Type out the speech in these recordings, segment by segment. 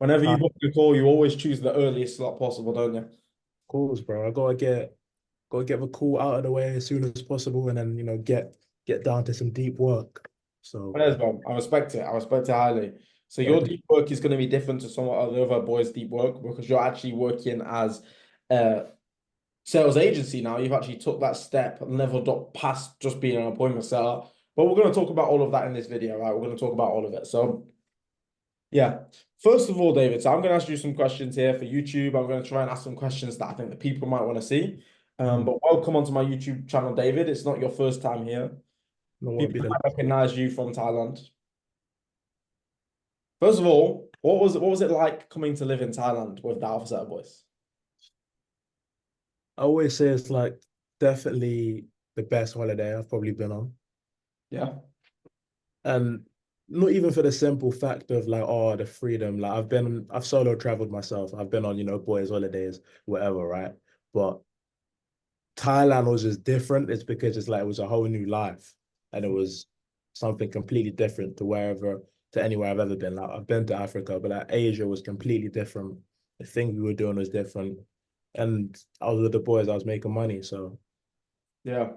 Whenever you Of book a call, you always choose the earliest slot possible, don't you? course, bro. I gotta get the call out of the way as soon as possible, and then get down to some deep work. So Yes, man. I respect it. I respect it highly. So yeah, your deep work is going to be different to some of the other boys' deep work because you're actually working as a sales agency now. You've actually took that step and leveled up past just being an appointment setter. But we're going to talk about all of that in this video, right? We're going to talk about all of it. So yeah. First of all, David, so I'm going to ask you some questions here for YouTube. I'm going to try and ask some questions that I think the people might want to see. mm, But welcome onto my YouTube channel, David. It's not your first time here. no, won't People be the might last. recognize you from Thailand. First of all, what was it like coming to live in Thailand with the Alpha Set Boys? I always say it's like definitely the best holiday I've probably been on, Yeah. and not even for the simple fact of like, oh, the freedom. Like I've solo traveled myself. I've been on boys' holidays, whatever, right? But Thailand was just different. It's because it's like it was a whole new life, and it was something completely different to anywhere I've ever been. Like I've been to Africa, but like Asia was completely different. The thing we were doing was different, and I was with the boys. I was making money, so Yeah.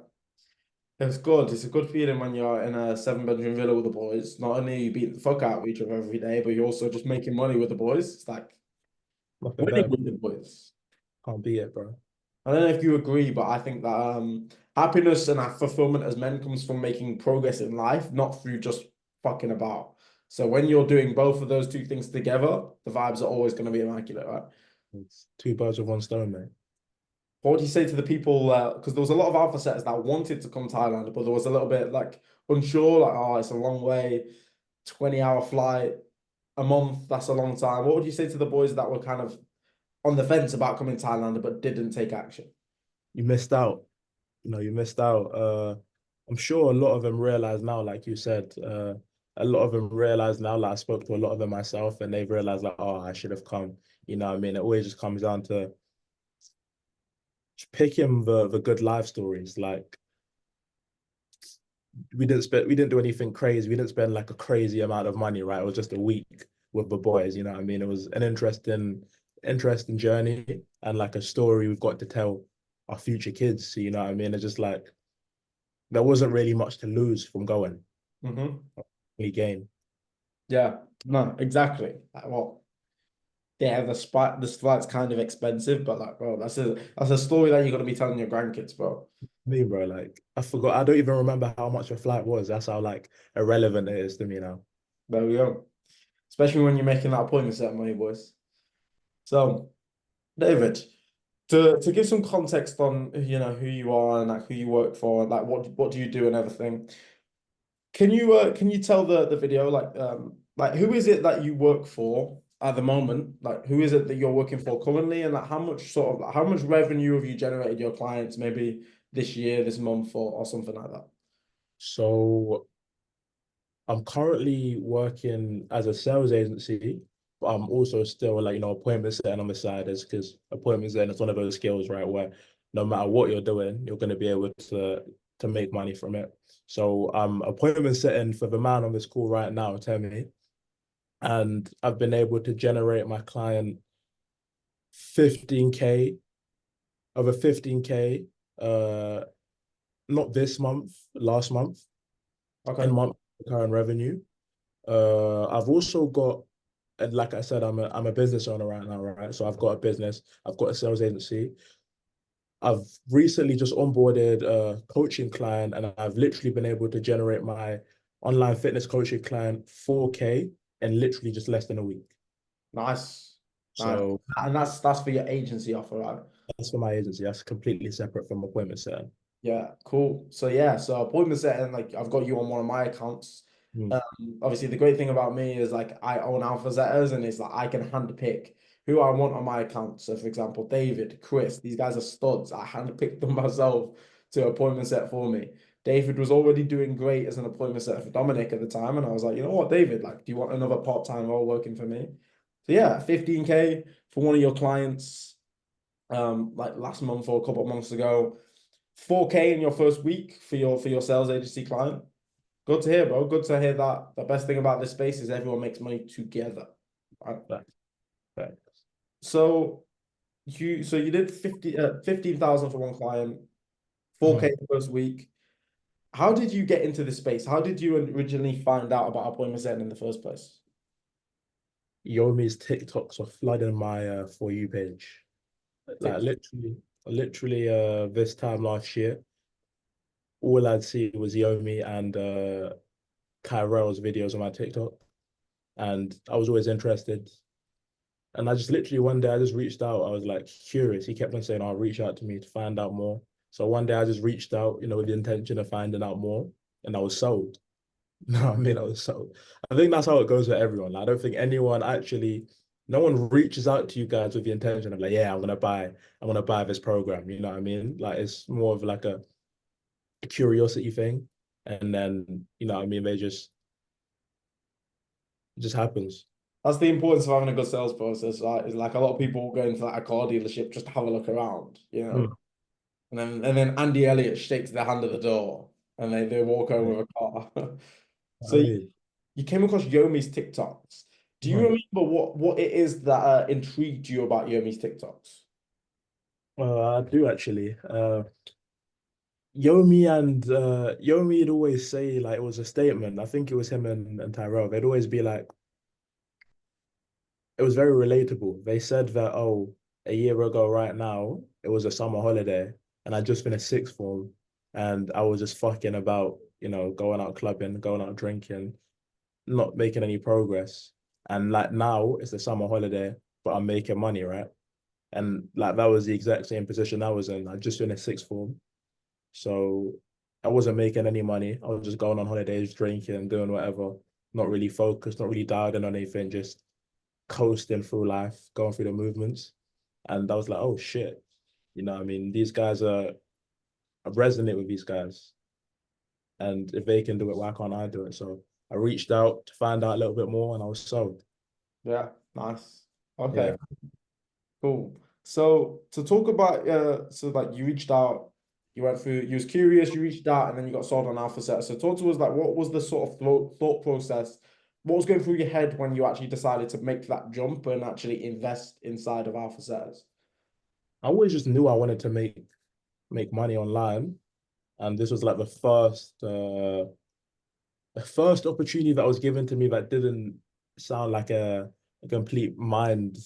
It's good. It's a good feeling when you're in a seven-bedroom villa with the boys. Not only you beat the fuck out of each other every day, but you're also just making money with the boys. It's like nothing winning better. with the boys. Can't beat it, bro. I don't know if you agree, but I think that happiness and that fulfillment as men comes from making progress in life, not through just fucking about. So when you're doing both of those two things together, the vibes are always going to be immaculate, right? It's two birds with one stone, man. What would you say to the people? Because there was a lot of alpha setters that wanted to come to Thailand, but there was a little bit like unsure, like, oh, it's a long way, 20-hour flight, a month, that's a long time. What would you say to the boys that were kind of on the fence about coming to Thailand but didn't take action? You missed out. You missed out. I'm sure a lot of them realize now, like you said, a lot of them realize now, like I spoke to a lot of them myself, and they've realized like, oh, I should have come. You know what I mean? It always just comes down to picking the good life stories. Like we didn't do anything crazy. We didn't spend like a crazy amount of money, right? It was just a week with the boys, you know what I mean? It was an interesting journey and like a story we've got to tell our future kids. So, you know what I mean? It's just like there wasn't really much to lose from going. Hmm. We gain. Yeah, no, exactly. Like, well, yeah, the flight's kind of expensive, but like, bro, that's a story that you're gonna be telling your grandkids, bro. Me, bro, like I forgot. I don't even remember how much a flight was. That's how like irrelevant it is to me now. There we go. Especially when you're making that appointment set money, boys. So, David, to give some context on who you are and like who you work for, and like what do you do and everything. Can you tell the video like who is it that you work for at the moment? Like who is it that you're working for currently, and like how much revenue have you generated your clients maybe this year, this month, or something like that? So I'm currently working as a sales agency, but I'm also still like, appointment setting on the side is because appointment setting is one of those skills, right? Where no matter what you're doing, you're going to be able to make money from it. So appointment setting for the man on this call right now, tell me, and I've been able to generate my client 15K over 15K, uh, not this month, last month, in Okay. month current revenue. I've also got, and like I said, I'm a business owner right now, right? So I've got a business, I've got a sales agency. I've recently just onboarded a coaching client, and I've literally been able to generate my online fitness coaching client 4K in literally just less than a week. Nice. Nice. So And that's for your agency offer, right? that's for my agency. That's completely separate from appointment setting. Yeah, cool. So yeah, so appointment setting, like I've got you on one of my accounts. Mm. Obviously the great thing about me is like I own Alpha Zetas and it's like I can handpick who I want on my account. So for example, David, Chris, these guys are studs. I handpicked them myself to appointment set for me. David was already doing great as an appointment set for Dominic at the time. And I was like, you know what, David, like, do you want another part-time role working for me? So yeah, 15K for one of your clients, like last month or a couple of months ago. 4K in your first week for your sales agency client. Good to hear, bro. Good to hear that. The best thing about this space is everyone makes money together. Right? Facts. So you did 15,000 for one client, 4K the first week. How did you get into this space? How did you originally find out about appointment setting in the first place? Yomi's TikToks are flooding my For You page. Like TikTok. literally this time last year, all I'd see was Yomi and Kyrell's videos on my TikTok. And I was always interested. And I just literally one day I just reached out. I was like curious. He kept on saying, "I'll reach out to me to find out more." So one day I just reached out, with the intention of finding out more, and I was sold. No, I mean I was sold. I think that's how it goes with everyone. Like, I don't think anyone actually, no one reaches out to you guys with the intention of like, yeah, I'm gonna buy this program. You know what I mean? Like it's more of like a curiosity thing, and then what I mean, it just happens. That's the importance of having a good sales process, right? Is like a lot of people go into like a car dealership just to have a look around, Mm. and then Andy Elliott shakes their hand at the door and they walk over Yeah. with a car. So I mean, you came across Yomi's TikToks. Do you mhm. remember what it is that intrigued you about Yomi's TikToks? I do actually. Yomi'd always say like it was a statement. I think it was him and Tyrell. They'd always be like, it was very relatable. They said that, oh, a year ago right now, it was a summer holiday and I just finished sixth form and I was just fucking about, going out clubbing, going out drinking, not making any progress. And like now it's the summer holiday, but I'm making money, right? And like that was the exact same position I was in. I just finished sixth form. So I wasn't making any money. I was just going on holidays, drinking, doing whatever, not really focused, not really dialed in on anything, just coasting through life, going through the movements. And I was like, oh shit. I mean, these guys I resonate with these guys. And if they can do it, why can't I do it? So I reached out to find out a little bit more and I was sold. Yeah, nice. Okay, Yeah. cool. So to talk about so like you reached out, you went through, you was curious, you reached out, and then you got sold on Alpha Set. So talk to us like what was the sort of thought process? What was going through your head when you actually decided to make that jump and actually invest inside of Alpha Setters? I always just knew I wanted to make money online. And this was like the first opportunity that was given to me that didn't sound like a complete mind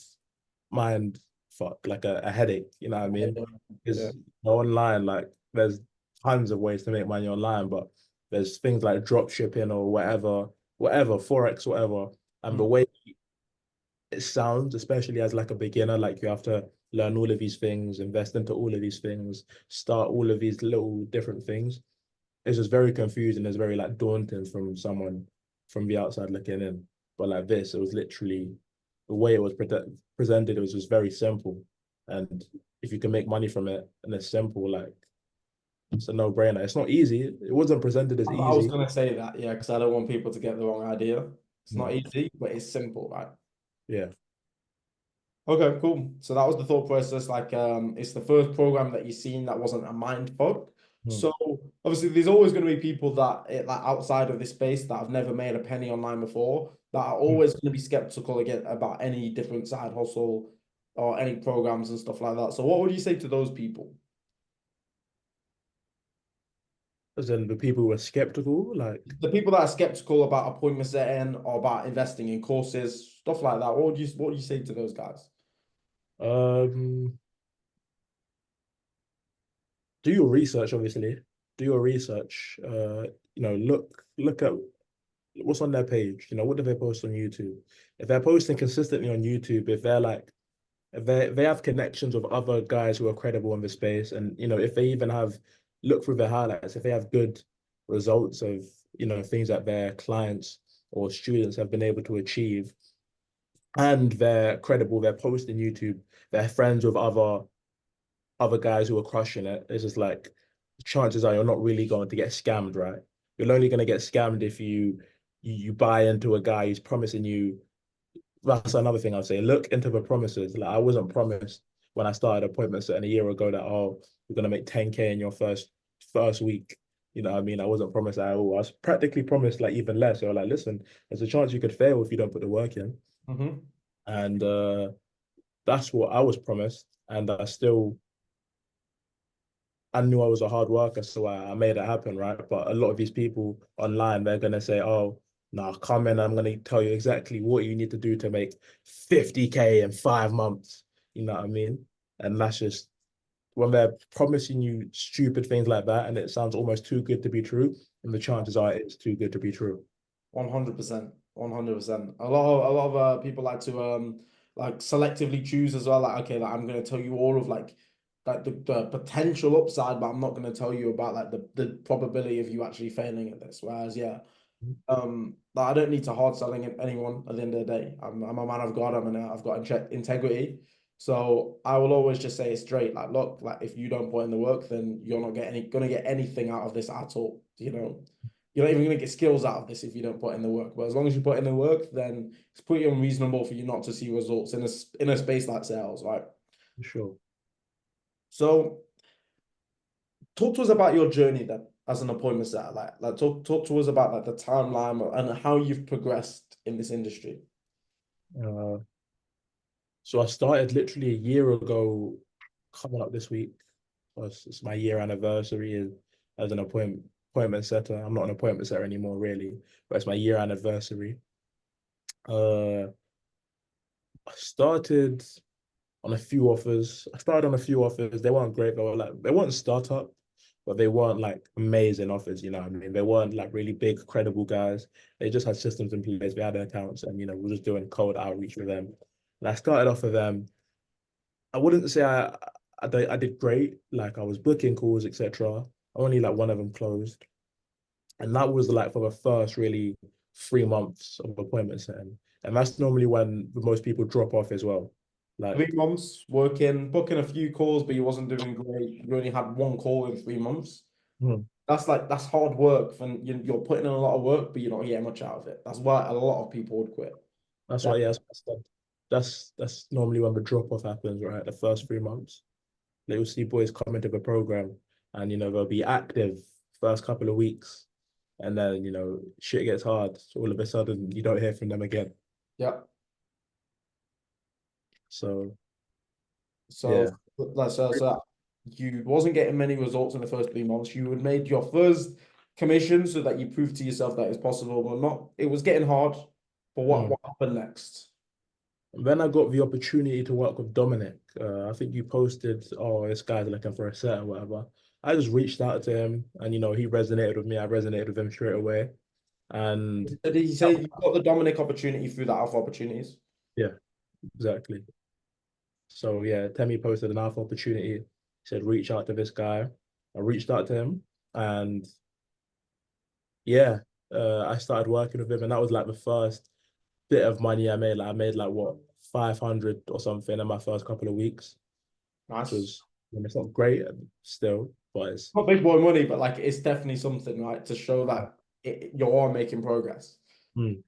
fuck, like a headache, you know what I mean? Yeah. Because online, like there's tons of ways to make money online, but there's things like drop shipping or whatever, Forex, whatever. And the Mm. way it sounds, especially as like a beginner, like you have to learn all of these things, invest into all of these things, start all of these little different things. It's just very confusing. It's very like daunting from someone from the outside looking in. But like this, it was literally the way it was presented. It was just very simple, and if you can make money from it and it's simple, like it's a no-brainer. It's not easy. It wasn't presented as I was easy. gonna say that, yeah, because I don't want people to get the wrong idea. It's not Mm. easy, but it's simple, right? Yeah. Okay, cool. So that was the thought process. Like, it's the first program that you've seen that wasn't a mind fuck. Mm. So obviously, there's always going to be people that outside of this space that have never made a penny online before that are Mm. always going to be skeptical again about any different side hustle or any programs and stuff like that. So what would you say to those people? As in the people who are skeptical, like The people that are skeptical about appointment setting or about investing in courses, stuff like that. What would you say to those guys? um do your research, obviously. Do your research. Look at what's on their page. What do they post on YouTube? If they're posting consistently on YouTube, if they have connections with other guys who are credible in the space, and if they even have look through their highlights, if they have good results of things that their clients or students have been able to achieve, and they're credible, they're posting YouTube, they're friends with other guys who are crushing it. It's just like chances are you're not really going to get scammed, right? You're only going to get scammed if you buy into a guy who's promising you. That's another thing I'll say. Look into the promises. Like I wasn't promised when I started appointments and a year ago that, oh, you're gonna make 10K in your first week. You know what I mean? I wasn't promised that at all. I was practically promised like even less. They were like, listen, there's a chance you could fail if you don't put the work in. Mm-hmm. And that's what I was promised. And I knew I was a hard worker, so I made it happen, right? But a lot of these people online, they're gonna say, "Oh, no, come in. I'm gonna tell you exactly what you need to do to make 50K in 5 months." You know what I mean? And that's just when they're promising you stupid things like that, and it sounds almost too good to be true, and the chances are it's too good to be true. 100%, 100%. A lot of people like to like selectively choose as well. Like, okay, like I'm gonna tell you all of like the potential upside, but I'm not gonna tell you about like the probability of you actually failing at this. Whereas, yeah, like, I don't need to hard selling anyone at the end of the day. I'm a man of God. I've got integrity. So I will always just say it straight. Like, look, like if you don't put in the work, then you're not gonna get anything out of this at all. You know, you're not even gonna get skills out of this if you don't put in the work. But as long as you put in the work, then it's pretty unreasonable for you not to see results in a space like sales, right? For sure. So talk to us about your journey then as an appointment setter. Like talk to us about like the timeline and how you've progressed in this industry. Uh, so I started literally a year ago, coming up this week. It's my year anniversary as an appointment setter. I'm not an appointment setter anymore, really, but it's my year anniversary. Uh, I started on a few offers. I started on a few offers. They weren't great. They weren't startup, but they weren't like amazing offers. You know what I mean? They weren't like really big, credible guys. They just had systems in place. We had accounts, and we were just doing cold outreach with them. And I started off with them. I wouldn't say I did great. Like I was booking calls, etc. Only like one of them closed, and that was like for the first really 3 months of appointment setting. And that's normally when most people drop off as well. Like 3 months working, booking a few calls, but you wasn't doing great. You only had one call in 3 months. hmm, That's hard work. And you're putting in a lot of work, but you're not getting much out of it. That's why a lot of people would quit. that's That, why, yeah, that's normally when the drop off happens, right? The first 3 months. Like, you'll see boys come into the program and they'll be active first couple of weeks. And then, shit gets hard. So all of a sudden you don't hear from them again. yeah. So So yeah. so you wasn't getting many results in the first 3 months. You had made your first commission so that you proved to yourself that it's possible, but not. It was getting hard. But Mm. what happened next? Then I got the opportunity to work with Dominic. I think you posted, "Oh, this guy's looking for a set or whatever." I just reached out to him, and he resonated with me. I resonated with him straight away, and Did he say you got the Dominic opportunity through the Alpha opportunities? yeah, exactly. So yeah, Temi posted an alpha opportunity. He said, "Reach out to this guy." I reached out to him, and yeah, I started working with him, and that was like the first bit of money I made. Like I made like what 500 or something in my first couple of weeks, which Nice. was it's not great still, but it's Not big boy money, but like it's definitely something, right, to show that you are making progress. mm,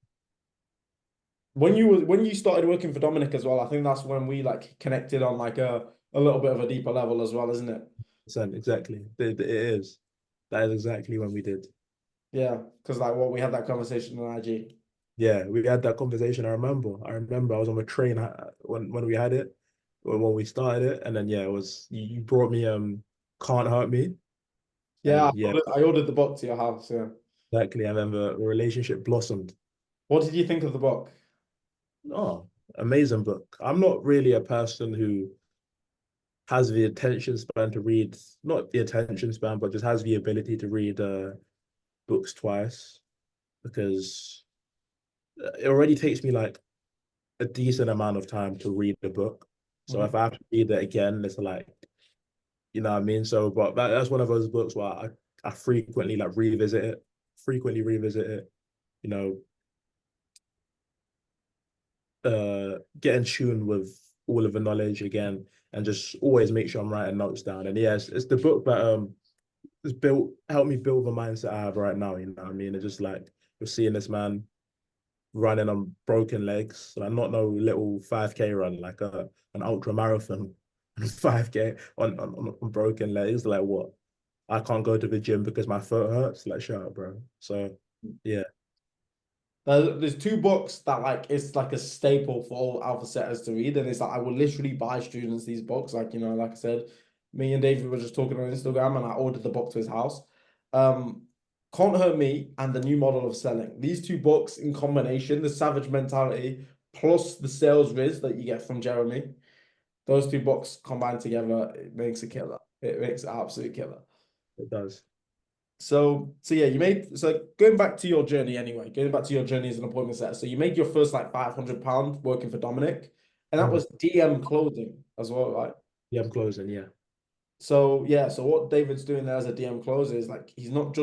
When you started working for Dominic as well, I think that's when we like connected on like a little bit of a deeper level as well, isn't it? exactly. It is. That is exactly when we did. Yeah, because like what we had that conversation on IG. Yeah, we had that conversation. I remember I was on the train when we had it, when we started it, and then yeah, it was you brought me Can't Hurt Me, Yeah, and yeah, I ordered the book to your house. Yeah. exactly. And then the relationship blossomed. What did you think of the book? Oh, amazing book. I'm not really a person who has the attention span to read, not the attention span, but just has the ability to read books twice because it already takes me like a decent amount of time to read the book. So Mhm. if I have to read it again, it's like, you know what I mean? So, but that's one of those books where I frequently like frequently revisit it, you know, get in tune with all of the knowledge again and just always make sure I'm writing notes down. And yes, it's the book that it's helped me build the mindset I have right now. You know what I mean? It's just like you're seeing this man running on broken legs, like not no little 5K run, like an ultra marathon 5K on broken legs. Like what? I can't go to the gym because my foot hurts. Like shut up, bro. So yeah. There's two books that like it's like a staple for all alpha setters to read, and it's like I will literally buy students these books. Like, like I said, me and David were just talking on Instagram, and I ordered the book to his house. Um, Can't Hurt Me and The New Model of Selling. These two books in combination, the Savage Mentality plus the sales riz that you get from Jeremy, those two books combined together, it makes a killer. It makes an absolute killer. It does. So yeah, so going back to your journey anyway, going back to your journey as an appointment setter. So you made your first like £500 working for Dominic, and that Mhm. was DM clothing as well, right? Yeah, I'm closing. Yeah. So yeah, so what David's doing there as a DM closer is like he's not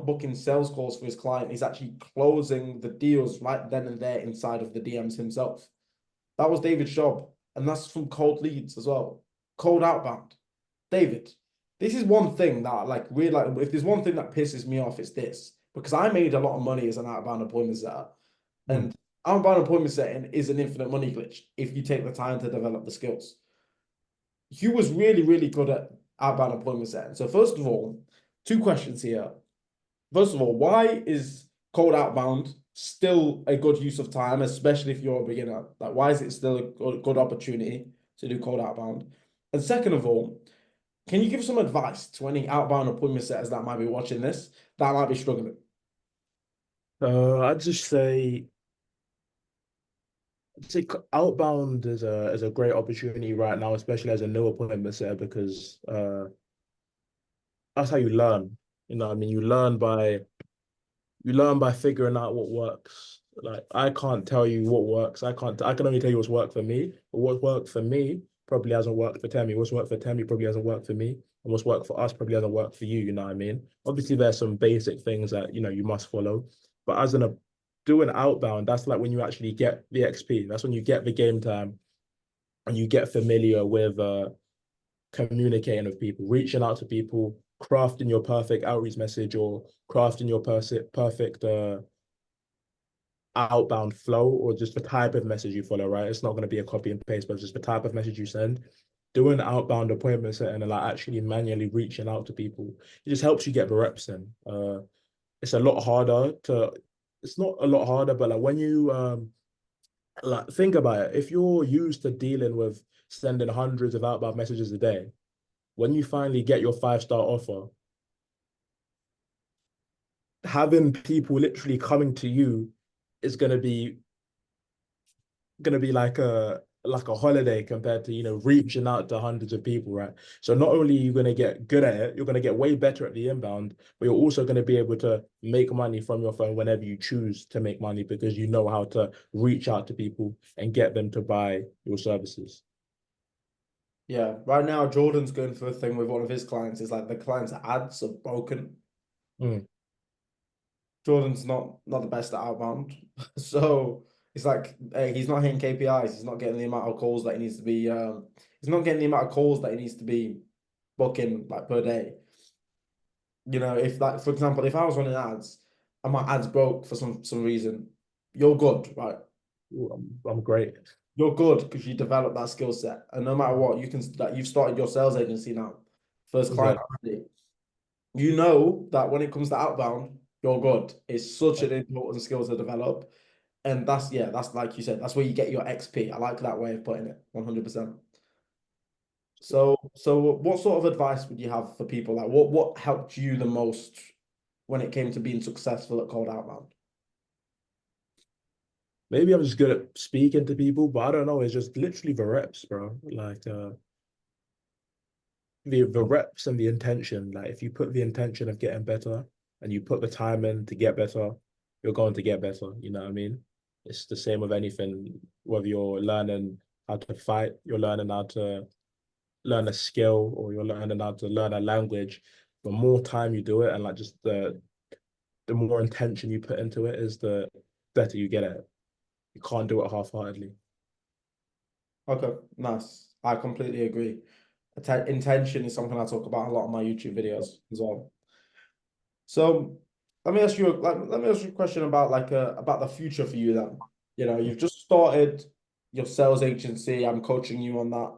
booking sales calls for his client, he's actually closing the deals right then and there inside of the DMs himself. That was David's job, and that's from cold leads as well, cold outbound. David, this is one thing that like really like if there's one thing that pisses me off, it's this because I made a lot of money as an outbound appointment setter, Mm. and outbound appointment setting is an infinite money glitch if you take the time to develop the skills. Hugh was really, really good at outbound appointment setting. So first of all, two questions here. First of all, why is cold outbound still a good use of time, especially if you're a beginner? Like, why is it still a good opportunity to do cold outbound? And second of all, can you give some advice to any outbound appointment setters that might be watching this that might be struggling? I'd just say outbound is a great opportunity right now, especially as a new appointment setter, because that's how you learn. You know, what I mean, you learn by figuring out what works. Like I can't tell you what works. I can only tell you what's worked for me. But what worked for me probably hasn't worked for Temi. What's worked for Temi probably hasn't worked for me. And what's worked for us probably hasn't worked for you, you know what I mean? Obviously there's some basic things that you must follow. But as an doing outbound, that's like when you actually get the XP. That's when you get the game time and you get familiar with communicating with people, reaching out to people, crafting your perfect outreach message or crafting your perfect outbound flow or just the type of message you follow, right? It's not going to be a copy and paste, but just the type of message you send. Doing outbound appointment setting and like actually manually reaching out to people, it just helps you get the reps in. It's a lot harder to. It's not a lot harder, but like when you like think about it, if you're used to dealing with sending hundreds of outbound messages a day, when you finally get your 5-star offer, having people literally coming to you is gonna be like a holiday compared to reaching out to hundreds of people, right? So not only are you gonna get good at it, you're gonna get way better at the inbound, but you're also gonna be able to make money from your phone whenever you choose to make money because you know how to reach out to people and get them to buy your services. Yeah, right now Jordan's going through a thing with one of his clients. Is like the client's ads are broken. Mm. Jordan's not the best at outbound, so it's like he's not hitting KPIs. He's not getting the amount of calls that he needs to be. He's not getting the amount of calls that he needs to be booking like per day. If like for example, if I was running ads and my ads broke for some reason, you're good, right? Ooh, I'm great. You're good because you develop that skill set, and no matter what, you can that you've started your sales agency now, first client Exactly. already. You know that when it comes to outbound, you're good. It's such an important skill to develop. And that's like you said, that's where you get your XP. I like that way of putting it, 100%. So what sort of advice would you have for people? Like what helped you the most when it came to being successful at cold outbound? Maybe I'm just good at speaking to people, but I don't know. It's just literally the reps, bro. Like the reps and the intention. Like if you put the intention of getting better and you put the time in to get better, you're going to get better. You know what I mean? It's the same with anything, whether you're learning how to fight, you're learning how to learn a skill, or you're learning how to learn a language. The more time you do it and like just the more intention you put into it is the better you get at it. You can't do it half-heartedly. Okay, nice. I completely agree. Intention is something I talk about a lot on my YouTube videos as well. So let me ask you a question about about the future for you then. You've just started your sales agency. I'm coaching you on that.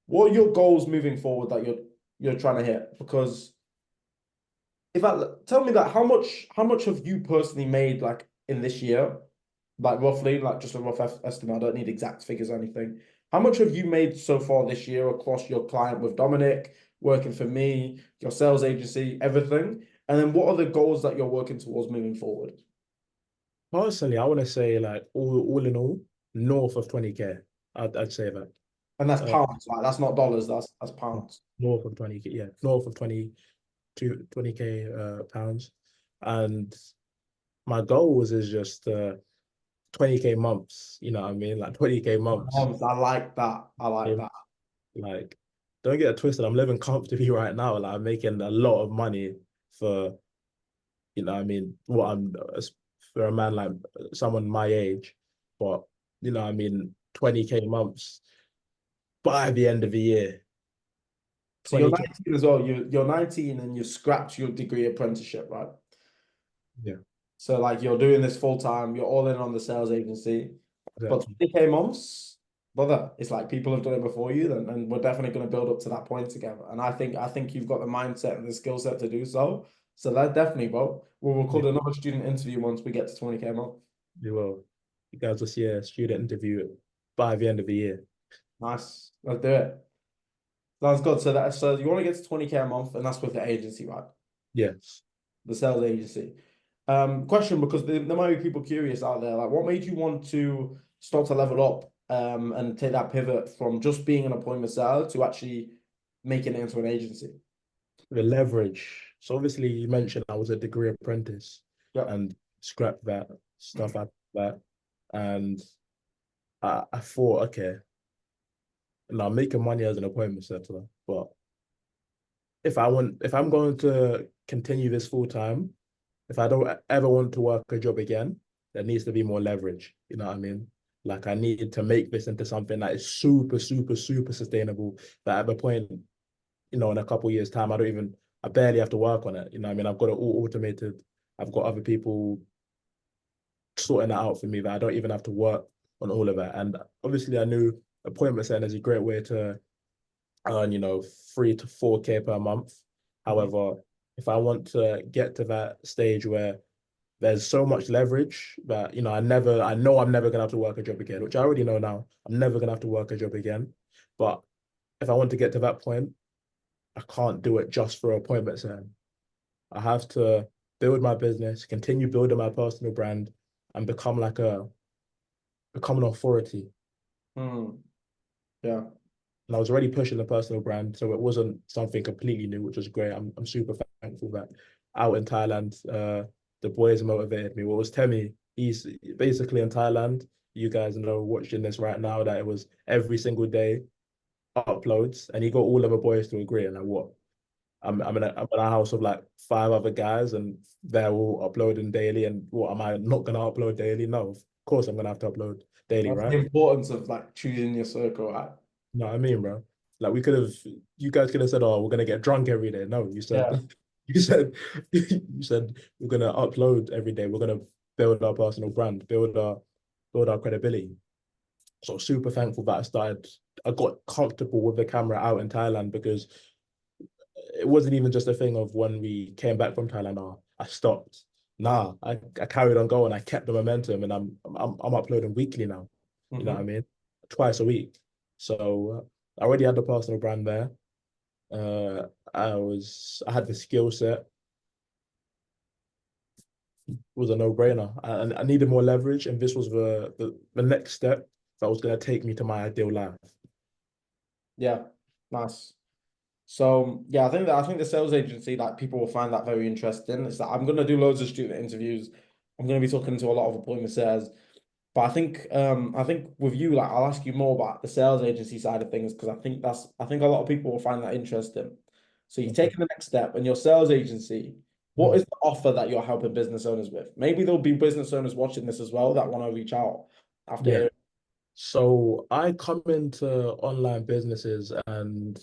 What are your goals moving forward that you're trying to hit? Because if I tell me that how much have you personally made like in this year, like roughly, like just a rough estimate. I don't need exact figures or anything. How much have you made so far this year across your client with Dominic, working for me, your sales agency, everything? And then what are the goals that you're working towards moving forward? Personally, I want to say like all in all, north of 20K. I'd say that. And that's Uh, pounds, like that's not dollars, that's pounds. North of 20K, yeah, north of 20K pounds. And my goal was is just 20K months, you know what I mean? Like 20K months. I like that. I like Yeah. that. Like, don't get it twisted. I'm living comfortably right now. Like I'm making a lot of money for, you know what I mean, what I'm for a man like someone my age. But you know what I mean, 20K months by the end of the year. So you're 20K. 19 as well. You're 19 and you've scrapped your degree apprenticeship, right? Yeah, So like you're doing this full time, you're all in on the sales agency. But exactly. 20K months, brother, it's like people have done it before you, and we're definitely going to build up to that point together. And I think you've got the mindset and the skill set to do so. So that definitely, bro. We'll Yeah, record another student interview once we get to 20K a month. you will. You guys will see a student interview by the end of the year. Nice. Let's do it. Sounds good. So you want to get to 20K a month, and that's with the agency, right? Yes. The sales agency. Question, because there might be people curious out there, like what made you want to start to level up and take that pivot from just being an appointment seller to actually making it into an agency? The leverage. So obviously you mentioned I was a degree apprentice Yep. and scrapped that stuff out of that. And I thought, okay, now I'm making money as an appointment setter, but if I'm going to continue this full time, if I don't ever want to work a job again, there needs to be more leverage. You know what I mean? Like I need to make this into something that is super, super, super sustainable. That at the point, you know, in a couple of years' time, I barely have to work on it. You know what I mean? I've got it all automated. I've got other people sorting that out for me that I don't even have to work on all of that. And obviously I knew appointment setting is a great way to earn, you know, 3 to 4K per month. Mhm. However, if I want to get to that stage where there's so much leverage that, you know, I know I'm never gonna have to work a job again, which I already know now. I'm never gonna have to work a job again. But if I want to get to that point, I can't do it just for appointment setting. I have to build my business, continue building my personal brand, and become an authority. Hmm. Yeah. And I was already pushing the personal brand, so it wasn't something completely new, which was great. I'm super thankful that out in Thailand, the boys motivated me. What was Temi? He's basically in Thailand. You guys know watching this right now that it was every single day uploads, and he got all of the boys to agree. And like, what? I'm in a house of like 5 other guys, and they're all uploading daily. And what am I not gonna upload daily? No, of course I'm gonna have to upload daily, That's right? the importance of like choosing your circle, right? No, I mean, bro. Like you guys could have said, "Oh, we're gonna get drunk every day." No, you said, Yeah. you said, you said we're gonna upload every day. We're gonna build our personal brand, build our credibility. So super thankful that I got comfortable with the camera out in Thailand because it wasn't even just a thing of when we came back from Thailand. Oh, I stopped. Nah, I carried on going. I kept the momentum, and I'm uploading weekly now. You know what I Hmm. mean? Twice a week. So I already had the personal brand there. I had the skill set. It was a no-brainer. I needed more leverage, and this was the next step that was going to take me to my ideal life. Yeah. Nice. So yeah, I think the sales agency, like people will find that very interesting. It's that I'm gonna do loads of student interviews. I'm gonna be talking to a lot of appointment sales. But I think with you, like I'll ask you more about the sales agency side of things because I think a lot of people will find that interesting. So you've taken the next step and your sales agency, what is the offer that you're helping business owners with? Maybe there'll be business owners watching this as well that want to reach out after Yeah. hearing. So I come into online businesses and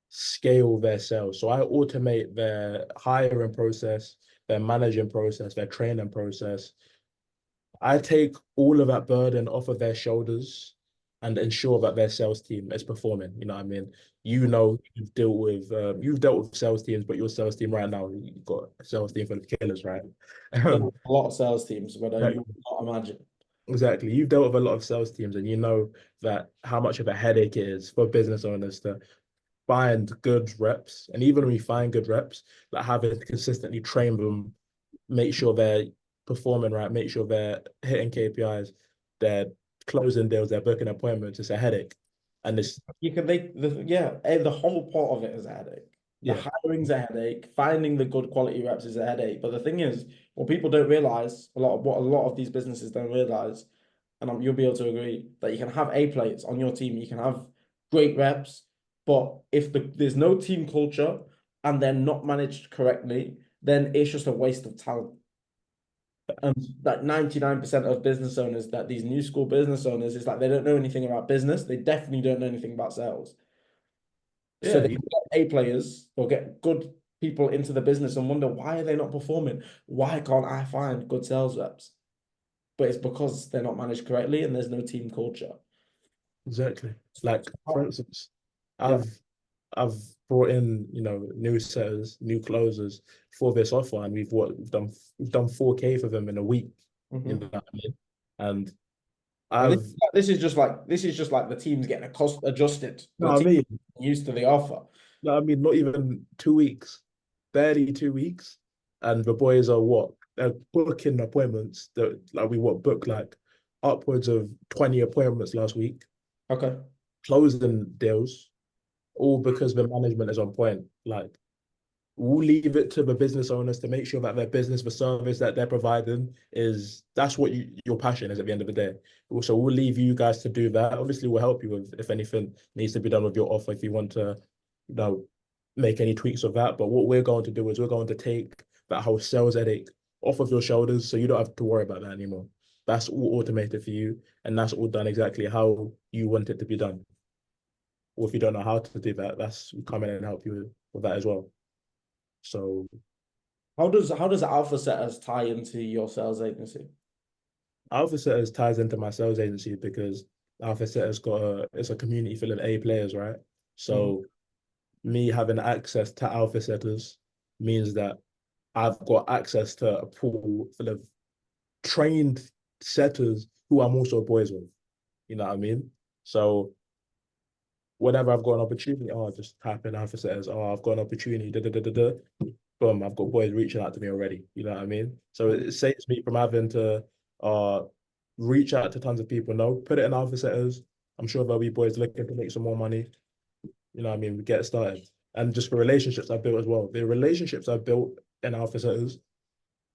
scale their sales. So I automate their hiring process, their managing process, their training process. I take all of that burden off of their shoulders and ensure that their sales team is performing. You know what I mean? You know, you've dealt with sales teams, but your sales team right now, you've got a sales team full of killers, right? Yeah, a lot of sales teams, but Like, you would not imagine. exactly. You've dealt with a lot of sales teams, and you know that how much of a headache it is for business owners to find good reps. And even when we find good reps, like having to consistently train them, make sure they're performing right, make sure they're hitting KPIs, they're closing deals, they're booking appointments. It's a headache. And it's, You can make the whole part of it is a headache. The yeah, hiring's a headache. Finding the good quality reps is a headache. But the thing is, what people don't realize, a lot of these businesses don't realize, and you'll be able to agree that you can have A players on your team, you can have great reps, but if there's no team culture and they're not managed correctly, then it's just a waste of talent. And like 99% of business owners, that these new school business owners, is like they don't know anything about business. They definitely don't know anything about sales. So yeah, they get A players or get good people into the business and wonder, why are they not performing? Why can't I find good sales reps? But it's because they're not managed correctly and there's no team culture. exactly. Like, for instance, Yeah. I've I've brought in, new setters, new closers for this offer, and we've done 4K for them in a week. You know Mhm. what I mean? And And I've this is just like the team's getting adjusted. no, The I team mean, used to the offer. no, I mean, not even 2 weeks, barely 2 weeks, and the boys are what? They're booking appointments that like we what booked like upwards of 20 appointments last week, Okay. closing deals, all because the management is on point. Like, we'll leave it to the business owners to make sure that their business, the service that they're providing that's what your passion is at the end of the day. So we'll leave you guys to do that. Obviously, we'll help you with if anything needs to be done with your offer if you want to, you know, make any tweaks of that. But what we're going to do is we're going to take that whole sales headache off of your shoulders so you don't have to worry about that anymore. That's all automated for you, and that's all done exactly how you want it to be done. Or if you don't know how to do that, that's we come in and help you with that as well. So How does Alpha Setters tie into your sales agency? Alpha Setters ties into my sales agency because Alpha Setters it's a community full of A players, right? Mhm. So me having access to Alpha Setters means that I've got access to a pool full of trained setters who I'm also boys with. You know what I mean? So whenever I've got an opportunity, just type in Alpha Setters. I've got an opportunity. Da, da, da, da, da. Boom, I've got boys reaching out to me already. You know what I mean? So it saves me from having to uh reach out to tons of people. No, put it in Alpha Setters. I'm sure there'll be boys looking to make some more money. You know what I mean? We get started. And just for relationships I built as well. The relationships I built in Alpha Setters,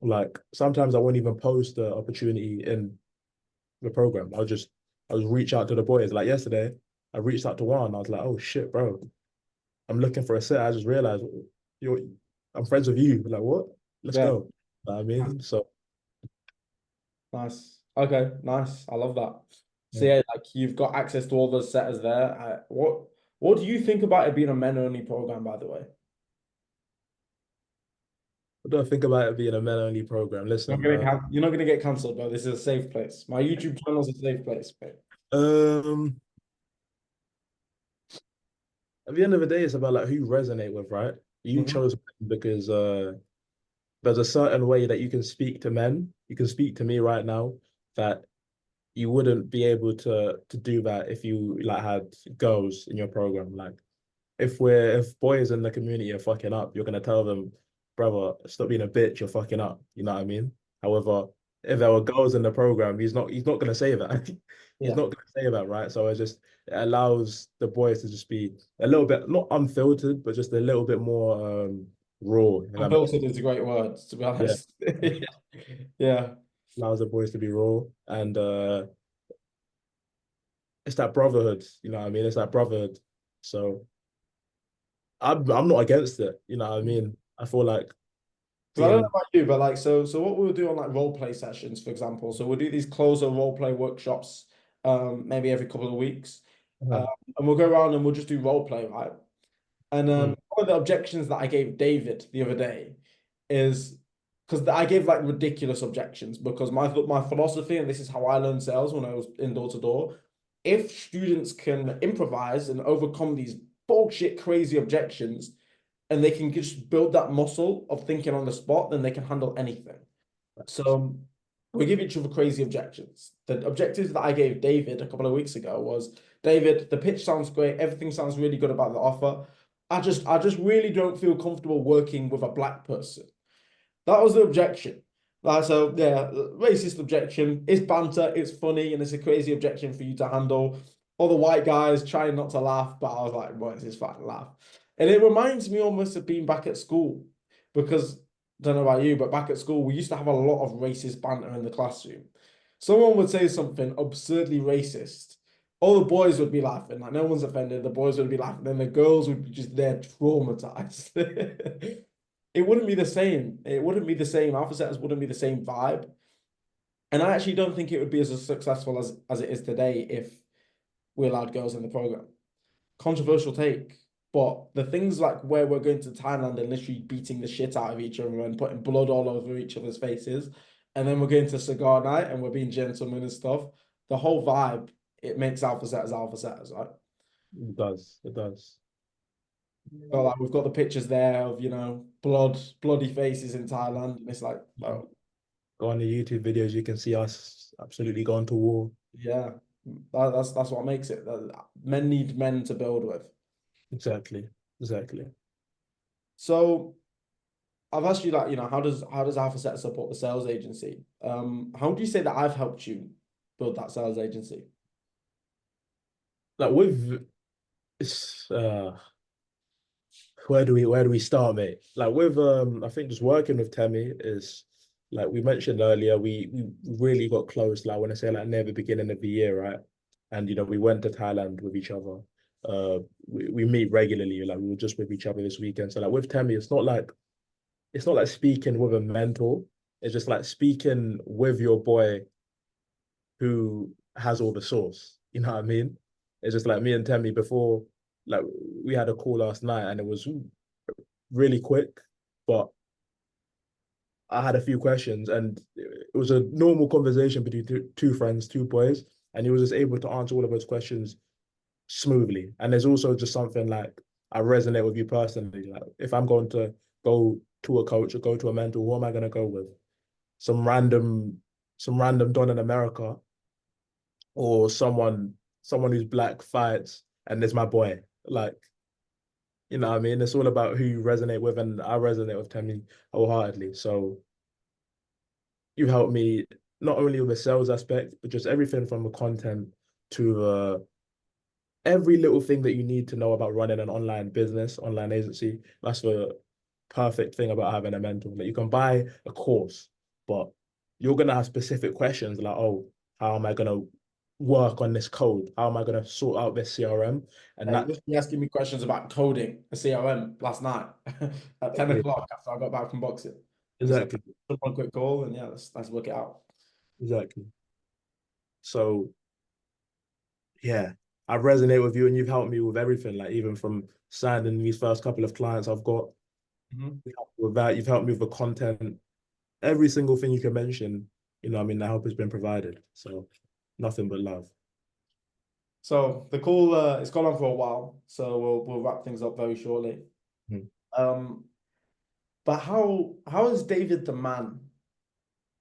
like sometimes I won't even post the opportunity in the program. I'll reach out to the boys. Like yesterday, I reached out to one. I was like, oh shit, bro. I'm looking for a set. I just realized you're I'm friends with you. Like, what? Let's Yeah. go. You know what I mean? So Nice. Okay, nice. I love that. So yeah. yeah, like you've got access to all those setters there. What do you think about it being a men only program, by the way? What do I think about it being a men only program? Listen, You're not gonna get cancelled, bro. This is a safe place. My YouTube channel is a safe place, mate. um, at the end of the day, it's about like who you resonate with, right? You Mhm. chose men because there's a certain way that you can speak to men. You can speak to me right now that you wouldn't be able to do that if you like had girls in your program. Like if boys in the community are fucking up, you're gonna tell them, brother, stop being a bitch, you're fucking up. You know what I mean? However, if there were girls in the program, he's not gonna say that. He's Yeah. not gonna say that, right? So it allows the boys to just be a little bit not unfiltered, but just a little bit more raw. If that makes Unfiltered is a great word, to be yeah. honest. Yeah. Allows the boys to be raw and it's that brotherhood, you know what I mean? It's that brotherhood. So I'm not against it, you know what I mean? I feel like Because I don't know being about you, but like so what we'll do on like role play sessions, for example. So we'll do these closer role play workshops, maybe every couple of weeks. uh, Um, and we'll go around and we'll just do role play, right? And mm, one of the objections that I gave David the other day is because I gave like ridiculous objections because my philosophy, and this is how I learned sales when I was in door to door, if students can improvise and overcome these bullshit crazy objections, and they can just build that muscle of thinking on the spot, then they can handle anything. So we give each other crazy objections. The objectives that I gave David a couple of weeks ago was, David, the pitch sounds great, everything sounds really good about the offer. I just really don't feel comfortable working with a black person. That was the objection. So yeah, racist objection. It's banter, it's funny, and it's a crazy objection for you to handle. All the white guys trying not to laugh, but I was like, boys, it's fine, laugh. And it reminds me almost of being back at school, because I don't know about you, but back at school, we used to have a lot of racist banter in the classroom. Someone would say something absurdly racist. All the boys would be laughing, like no one's offended. The boys would be laughing, then the girls would be just there traumatized. It wouldn't be the same. It wouldn't be the same. Alpha Setters wouldn't be the same vibe. And I actually don't think it would be as successful as it is today if we allowed girls in the program. Controversial take. But the things like where we're going to Thailand and literally beating the shit out of each other and putting blood all over each other's faces, and then we're going to cigar night and we're being gentlemen and stuff, the whole vibe, it makes Alpha Setters, right? It does. It does. So like we've got the pictures there of, bloody faces in Thailand, and it's like, oh, Go on the YouTube videos, you can see us absolutely going to war. yeah, that's what makes it. Men need men to build with. Exactly. Exactly. So I've asked you that, how does Alpha Set support the sales agency? How do you say that I've helped you build that sales agency? Like with it's where do we start, mate? Like with I think just working with Temi is like we mentioned earlier, we really got close. Like when I say like near the beginning of the year, right? And we went to Thailand with each other. We meet regularly. Like we were just with each other this weekend. So like with Temi, it's not like speaking with a mentor. It's just like speaking with your boy who has all the sauce. You know what I mean? It's just like me and Temi before, like we had a call last night and it was really quick, but I had a few questions and it was a normal conversation between two friends, two boys, and he was just able to answer all of those questions smoothly. And there's also just something like I resonate with you personally. Like if I'm going to go to a coach or go to a mentor, who am I going to go with? Some random, some random don in America, or someone who's black fights, and there's my boy. Like, you know what I mean? It's all about who you resonate with, and I resonate with Temi wholeheartedly. So you've helped me not only with the sales aspect, but just everything from the content to every little thing that you need to know about running an online business, online agency. That's the perfect thing about having a mentor. Like you can buy a course, but you're gonna have specific questions like, oh, how am I gonna work on this code? How am I gonna sort out this CRM? And Hey, that you asking me questions about coding a CRM last night at 10 o'clock after I got back from boxing. And it's like, exactly, one quick call, and yeah, let's work it out. exactly. So yeah, I resonate with you, and you've helped me with everything. Like even from signing these first couple of clients I've got, Mhm. with that, you've helped me with the content, every single thing you can mention. I mean, the help has been provided. So nothing but love. So the call, it's gone on for a while, so we'll wrap things up very shortly. Mhm. Um, but how is David the man?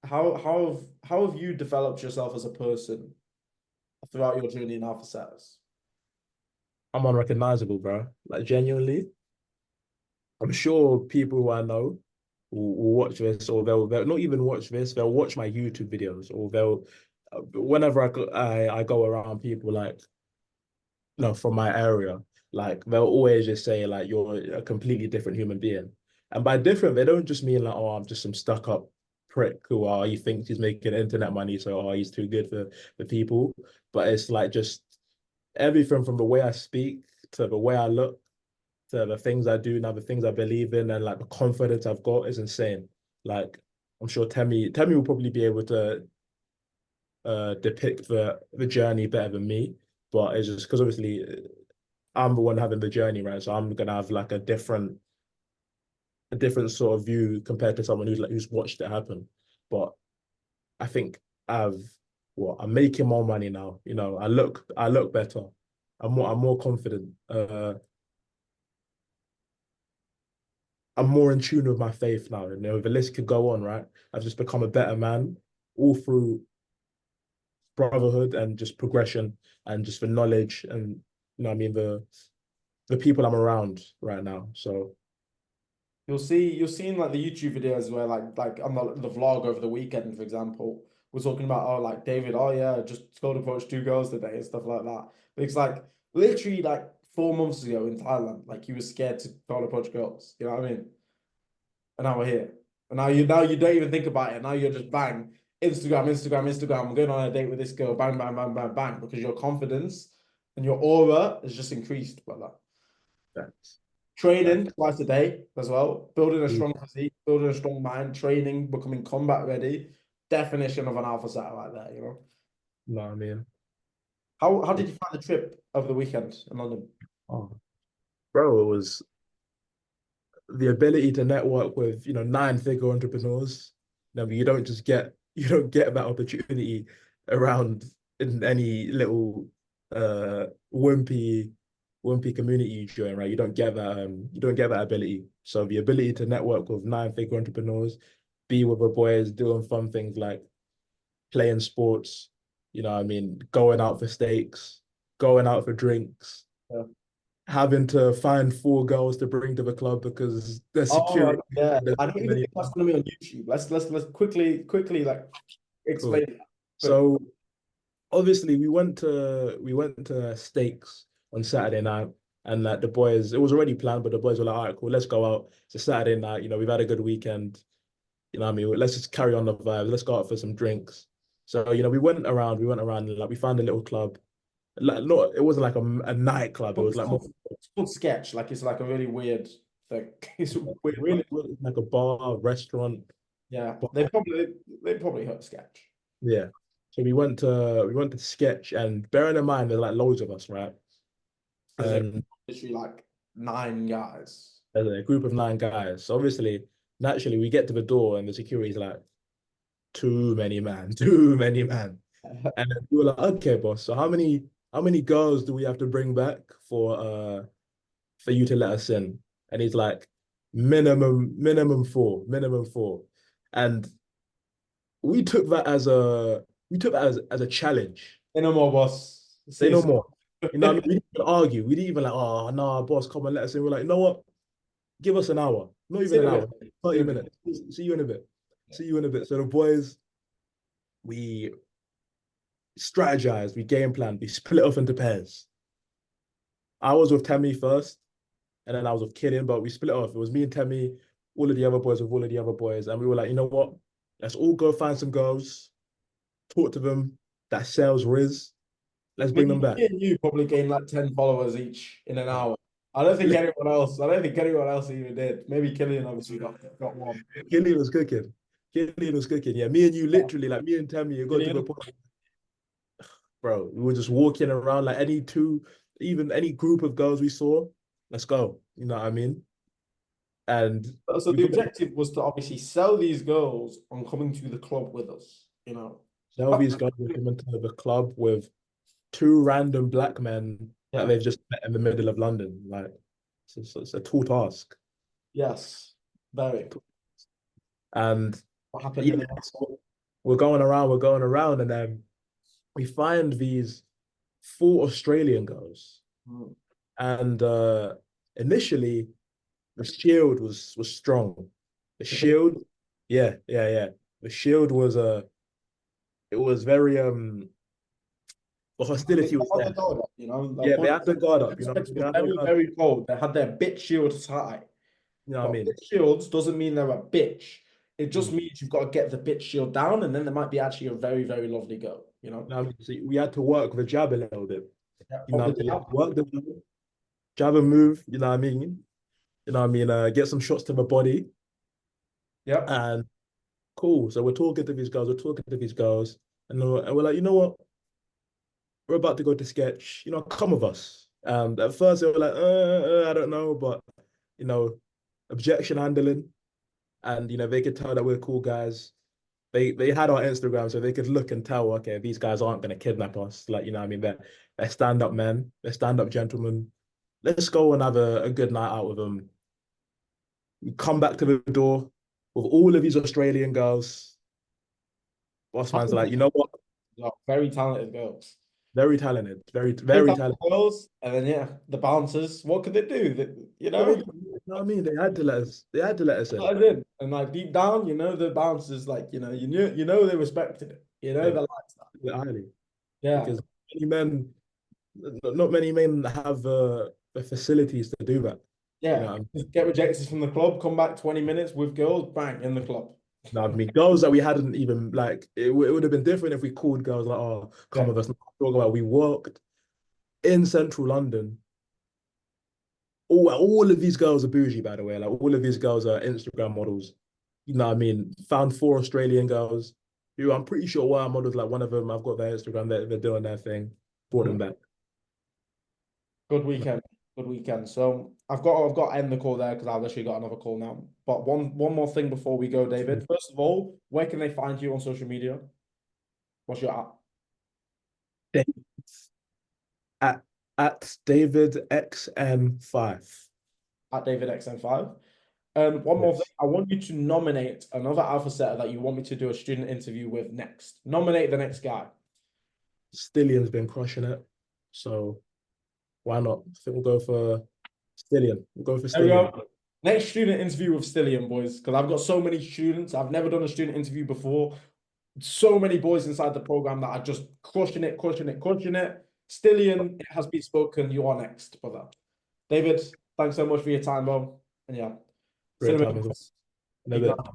How have you developed yourself as a person throughout your journey in Alpha Setters? I'm unrecognizable, bro. Like genuinely, I'm sure people who I know will watch this, or they'll not even watch this. They'll watch my YouTube videos, or they'll whenever I go around people like from my area, like they'll always just say like you're a completely different human being. And by different, they don't just mean like, oh, I'm just some stuck up prick who he thinks he's making internet money, so he's too good for people. But it's like just everything from the way I speak to the way I look to the things I do now, the things I believe in, and like the confidence I've got is insane. Like I'm sure Temi will probably be able to depict the journey better than me, but it's just because obviously I'm the one having the journey, right? So I'm gonna have like a different sort of view compared to someone who's watched it happen. But I think I've well, I'm making more money now. You know, I look better. I'm more confident. I'm more in tune with my faith now. You know, the list could go on, right? I've just become a better man all through brotherhood and just progression and just the knowledge and you know what I mean the people I'm around right now. So You'll see in like the YouTube videos where like on the vlog over the weekend, for example, we're talking about oh like David, oh yeah, just scored approach 2 girls today and stuff like that. But it's like literally like 4 months ago in Thailand, like he was scared to goal approach girls. You know what I mean? And now we're here. And now you don't even think about it. Now you're just bang, Instagram. I'm going on a date with this girl, bang, bang, bang, bang, bang, because your confidence and your aura has just increased, brother. that's Training that's twice a day as well, building a strong physique, building a strong mind, training, becoming combat ready. Definition of an alpha satellite there, you know. you know what I mean. How did you find the trip over the weekend in London? Oh, bro, it was the ability to network with you know nine-figure entrepreneurs. You know, you don't get that opportunity around in any little uh wimpy wimpy community you join, right? You don't get that ability. So the ability to network with nine-figure entrepreneurs, be with the boys, doing fun things like playing sports, you know what I mean, going out for steaks, going out for drinks, Yeah. having to find 4 girls to bring to the club because there's Oh security. yeah, There's I don't too even many. think that's going to be on YouTube. Let's quickly like Cool. explain that. Quick. So obviously we went to steaks on Saturday night, and like the boys, it was already planned, but the boys were like, all right, cool, let's go out. It's a Saturday night, you know, we've had a good weekend. You know what I mean? Let's just carry on the vibe. Let's go out for some drinks. So, you know, we went around and like we found a little club. Like not it wasn't like a nightclub, it was like more It's called sketch. Like it's like a really weird thing. It's a weird really, place. really like a bar, restaurant. Yeah, But they probably heard sketch. yeah. So we went to Sketch, and bearing in mind there's like loads of us, right? There's like And literally like 9 guys. there's a group of 9 guys. So obviously, naturally, we get to the door and the security's like, too many man, too many man. And then we were like, okay, boss. So how many girls do we have to bring back for you to let us in? And he's like, minimum four, minimum four. And we took that as a challenge. In a more boss. Say no Seriously. more. You know what I mean? We didn't even argue. We didn't even like, oh nah, boss, come and let us in. We're like, you know what? Give us an hour. Not See even you an in a hour. bit. See you 30 in a bit. minutes. See you in a bit. See you in a bit. So the boys, we strategized, we game planned, we split off into pairs. I was with Temmie first, and then I was with Killian, but we split off. It was me and Temmie, all of the other boys with all of the other boys. And we were like, you know what? Let's all go find some girls, talk to them, that sells Riz. Let's Me bring them back. and you probably gained like 10 followers each in an hour. I don't think anyone else even did. Maybe Killian obviously got one. Killian was cooking. Killian was cooking. Yeah, me and you literally, like me and Temmie, it got to the Killian, point, bro. We were just walking around like even any group of girls we saw, let's go. You know what I mean? And so we the got objective was to obviously sell these girls on coming to the club with us, you know. Shelby's guys were coming to the club with 2 random black men that Yeah. they've just met in the middle of London. Like, it's a tall task. Yes. Very. And What happened yeah, in the so we're going around, and then we find these 4 Australian girls. Mm. And initially, the shield was strong. The shield, yeah. The shield was it was very the They hostility was had the there. guard up, you know. Yeah, they had the guard up, you know, Respects they were had the very, guard, very cold. They had their bitch shields high. you know what I But mean? bitch shields doesn't mean they're a bitch. It just Mm. means you've got to get the bitch shield down, and then there might be actually a very, very lovely girl, you know. You know what I mean? So we had to work the jab a little bit. Yeah, You of know the what I mean? jab. Work the jab and move, you know what I mean? You know what I mean? Get some shots to the body Yeah. and cool. So we're talking to these girls, and we're like, you know what? We're about to go to sketch, you know, come with us. At first they were like, I don't know, but you know, objection handling, and you know, they could tell that we're cool guys. they had our Instagram so they could look and tell, okay, these guys aren't gonna kidnap us. Like, you know what I mean? They're stand-up men, they're stand-up gentlemen. Let's go and have a good night out with them. We come back to the door with all of these Australian girls. Boss man's like, you know what? Very talented girls. Very talented, very, Very very talented talented. girls, and then yeah, the bouncers. What could they do? You What they know, do, you know what I mean? They had to let us in. let us in. And like deep down, the bouncers, like you know they respected it. You know Yeah, they liked that. highly. Yeah, Because many men, not many men have the facilities to do that. You know yeah. what I mean? Just get rejected from the club, come back 20 minutes with girls, bang in the club. No, I mean, girls that we hadn't even like, it would have been different if we called girls like, oh, come Yeah, with us. Talk about we worked in central London. All of these girls are bougie, by the way. Like all of these girls are Instagram models. You know what I mean? Found 4 Australian girls who I'm pretty sure were models. Like one of them, I've got their Instagram, they're doing their thing. Brought them back. good weekend. Good weekend. So I've got to end the call there because I've literally got another call now. But one more thing before we go, David. First of all, where can they find you on social media? What's your app? At at David XM5. At DavidXM5. And one more thing, Yes. I want you to nominate another alpha setter that you want me to do a student interview with next. Nominate the next guy. Stillion's been crushing it. So why not? I think we'll go for Stillion. We'll go for There we Stillion. go. Next student interview with Stillion, boys, because I've got so many students. I've never done a student interview before. So many boys inside the program that are just crushing it, crushing it, crushing it. Stillion, it has been spoken. You are next, brother. David, thanks so much for your time, bro. And yeah, Great cinnamon. time as well. In a Keep bit. that.